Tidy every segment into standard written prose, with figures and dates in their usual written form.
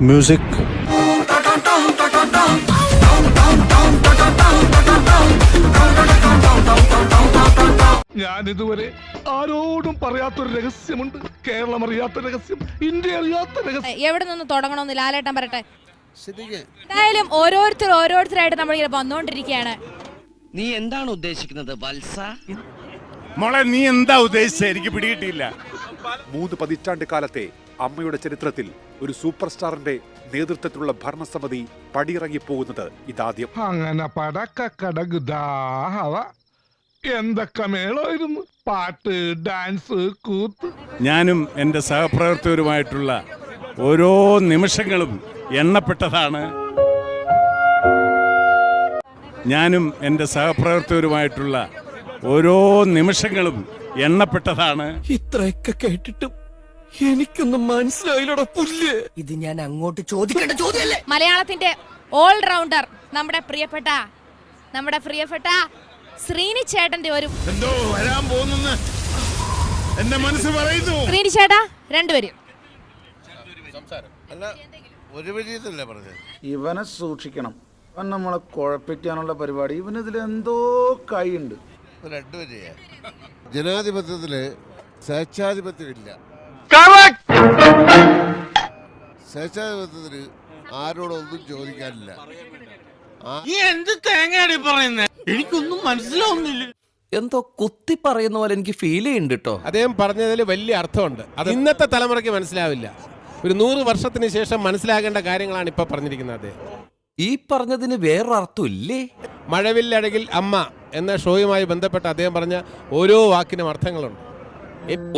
Music. ഞാനിതുവരെ ആരോടും പറയാത്തൊരു രഹസ്യമുണ്ട്. കേരളം അറിയാത്ത രഹസ്യം, ഇന്ത്യ അറിയാത്ത രഹസ്യം. എവിടെ നിന്ന് തുടങ്ങണമെന്ന് ലാലേട്ടൻ പറയട്ടെ. എന്തായാലും ഓരോരുത്തരായിട്ട് നമ്മൾ ഇങ്ങനെ വന്നോണ്ടിരിക്കുകയാണ്. നീ എന്താണ് ഉദ്ദേശിക്കുന്നത് വത്സ? മോളെ നീ എന്താ ഉദ്ദേശിച്ചത്? എനിക്ക് പിടികിട്ടിയില്ല. 3 പതിറ്റാണ്ട് കാലത്തെ അമ്മയുടെ ചരിത്രത്തിൽ ഒരു സൂപ്പർ സ്റ്റാറിന്റെ നേതൃത്വത്തിലുള്ള ഭരണസമിതി പടിയിറങ്ങി പോകുന്നത് ഇതാദ്യം. അങ്ങനെ പടക്കടകുദാഹവ എന്തൊക്കെ മേളായിരുന്നു. പാട്ട്, ഡാൻസ്, കൂത്ത്. ഞാനും എൻ്റെ സഹപ്രവർത്തകരുമായിട്ടുള്ള ഓരോ നിമിഷങ്ങളും എണ്ണപ്പെട്ടതാണ്. ഞാനും എൻ്റെ സഹപ്രവർത്തകരുമായിട്ടുള്ള ഓരോ നിമിഷങ്ങളും എണ്ണപ്പെട്ടതാണ്. ഇത്രയൊക്കെ കേട്ടിട്ടും എനിക്കൊന്നും മനസ്സിലായില്ലട പുല്ല്. ഇത് ഞാൻ അങ്ങോട്ട് ചോദിക്കേണ്ട ചോദ്യമല്ലേ. മലയാളത്തിന്റെ ഓൾറൗണ്ടർ നമ്മുടെ പ്രിയപ്പെട്ട ശ്രീനി ചേട്ടന്റെ ഒരു എന്തോ വരാൻ പോകുന്നു എന്റെ മനസ്സ് പറയുന്നു. ശ്രീനി ചേട്ടാ രണ്ടുപേരും ഇവനെ സൂക്ഷിക്കണം. അവൻ നമ്മളെ കുഴപ്പിക്കാനുള്ള പരിപാടി. ഇവനിതിൽ എന്തോ കൈയുണ്ട്. ജനാധിപത്യത്തില് സ്വേച്ഛാധിപത്യമില്ല. സ്വേച്ഛാധിപത്യത്തിന് ആരോടൊന്നും ചോദിക്കാനില്ല. എന്ത് തേങ്ങയാടി പറയുന്നേ? എനിക്കൊന്നും മനസ്സിലാവുന്നില്ല. എന്തോ കുത്തി പറയുന്ന പോലെ എനിക്ക് ഫീൽ ചെയ്യുന്നുണ്ട് കേട്ടോ. അദ്ദേഹം പറഞ്ഞതിൽ വലിയ അർത്ഥമുണ്ട്. അത് ഇന്നത്തെ തലമുറയ്ക്ക് മനസ്സിലാവില്ല. ഒരു 100 വർഷത്തിന് ശേഷം മനസ്സിലാകേണ്ട കാര്യങ്ങളാണ് ഇപ്പൊ പറഞ്ഞിരിക്കുന്നത്. ഈ പറഞ്ഞതിന് വേറൊരർത്ഥം ഇല്ലേ? മഴവില്ലഴകിൽ അമ്മ എന്ന ഷോയുമായി ബന്ധപ്പെട്ട് അദ്ദേഹം പറഞ്ഞ ഓരോ വാക്കിനും അർത്ഥങ്ങളുണ്ട്.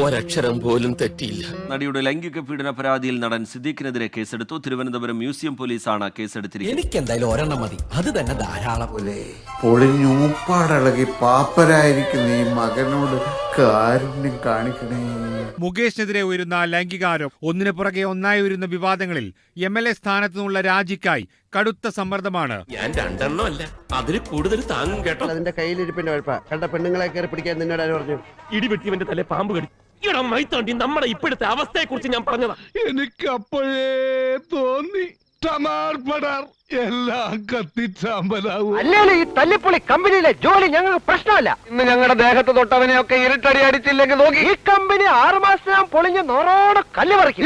ഒരക്ഷരം പോലും തെറ്റിയില്ല. നടിയുടെ ലൈംഗിക പീഡന പരാതിയിൽ നടൻ സിദ്ദീഖിനെതിരെ കേസെടുത്തു. തിരുവനന്തപുരം മ്യൂസിയം പോലീസാണ് കേസെടുത്തിരിക്കുന്നത്. എനിക്ക് എന്തായാലും ഒരെണ്ണം മതി, അത് തന്നെ ധാരാളം. പൊളിഞ്ഞൂപ്പാടിളകി പാപ്പരായിരിക്കുന്ന ഈ മകനോട് കാരുണ്യം കാണിക്കണേ. മുകേഷിനെതിരെ ഉയരുന്ന ലൈംഗികാരോപണം, ഒന്നിനു പുറകെ ഒന്നായി ഉയരുന്ന വിവാദങ്ങളിൽ MLA സ്ഥാനത്തു നിന്നുള്ള രാജിക്കായി കടുത്ത സമ്മർദ്ദമാണ്. ഞാൻ 2 എണ്ണം അല്ല, അതിൽ കൂടുതൽ താങ്ങും കേട്ടോ. അതിന്റെ കയ്യിലിരിപ്പിന്റെ കുഴപ്പ കണ്ട പെണ്ണുങ്ങളെ കയറി പിടിക്കാൻ നിന്നോട് പറഞ്ഞു. ഇടിവെട്ടിവന്റെ തലേ പാമ്പ് കടി. ഇവിടെ മൈത്താണ്ടി നമ്മുടെ ഇപ്പോഴത്തെ അവസ്ഥയെ കുറിച്ച് ഞാൻ പറഞ്ഞതാ. എനിക്ക് അപ്പോഴേ തോന്നി ടമാർപടാർ എല്ലാം കത്തിച്ചാമ്പലാവും. അല്ലേ ഈ തല്ലിപ്പൊളി കമ്പനിയിലെ ജോലി ഞങ്ങൾക്ക് പ്രശ്നമല്ല. ഇന്ന് ഞങ്ങളുടെ ദേഹത്ത് തൊട്ടവനെയൊക്കെ ഇരുട്ടടി അടിച്ചില്ലെങ്കിൽ നോക്കി ഈ കമ്പനി 6 മാസം പൊളിഞ്ഞ് നോറോടെ കല്ല് പറിക്കും.